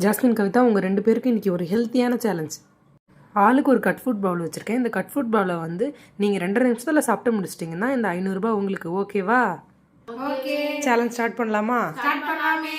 Jasmine, Kavitha, உங்கள் 2 பேருக்கு இன்றைக்கி ஒரு ஹெல்த்தியான சேலஞ்ச். ஆளுக்கு ஒரு கட் ஃபுட் பவுல் வச்சுருக்கேன். இந்த கட் ஃபுட் பவுலை வந்து நீங்கள் 2.5 நிமிஷத்தில் சாப்பிட்டு முடிச்சிட்டிங்கன்னா இந்த 500 ரூபாய் உங்களுக்கு. ஓகேவா? ஓகே. சேலஞ்ச் ஸ்டார்ட் பண்ணலாமா? ஸ்டார்ட் பண்ணலாமே.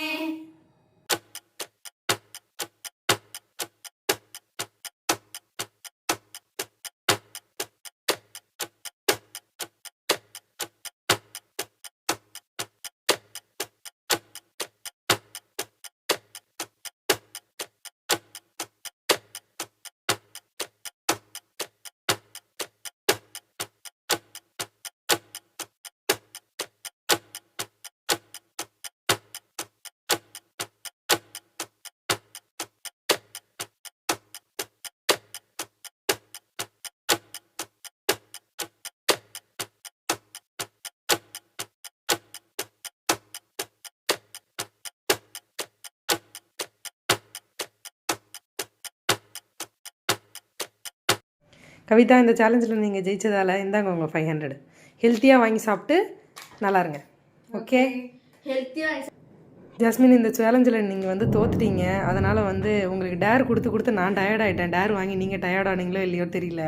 கவிதா, இந்த சேலஞ்சில் நீங்கள் ஜெயிச்சதால் இந்தாங்க உங்கள் 500. ஹெல்த்தியாக வாங்கி சாப்பிட்டு நல்லா இருங்க. ஓகே? ஹெல்த்தியாக. ஜாஸ்மின், இந்த சேலஞ்சில் நீங்கள் வந்து தோத்துட்டீங்க. அதனால் வந்து உங்களுக்கு டேர் கொடுத்து நான் டயர்ட் ஆகிட்டேன். டேர் வாங்கி நீங்கள் டயர்ட் ஆனீங்களோ இல்லையோ தெரியல.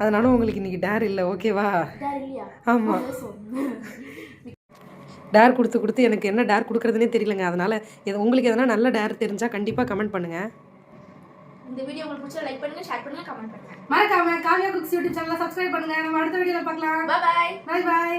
அதனால உங்களுக்கு இன்றைக்கி டேர் இல்லை. ஓகேவா? ஆமாம், டேர் கொடுத்து எனக்கு என்ன டேர் கொடுக்குறதுனே தெரியலங்க. அதனால் உங்களுக்கு எதனா நல்ல டேர் தெரிஞ்சால் கண்டிப்பாக கமெண்ட் பண்ணுங்கள். இந்த வீடியோ உங்களுக்கு பிடிச்சா லைக் பண்ணுங்க, ஷேர் பண்ணுங்க, கமெண்ட் பண்ணுங்க. மறக்காம காவியா குக்ஸ் யூடியூப் சேனலை சப்ஸ்கிரைப் பண்ணுங்க. நம்ம அடுத்த வீடியோல பார்க்கலாம். Bye by.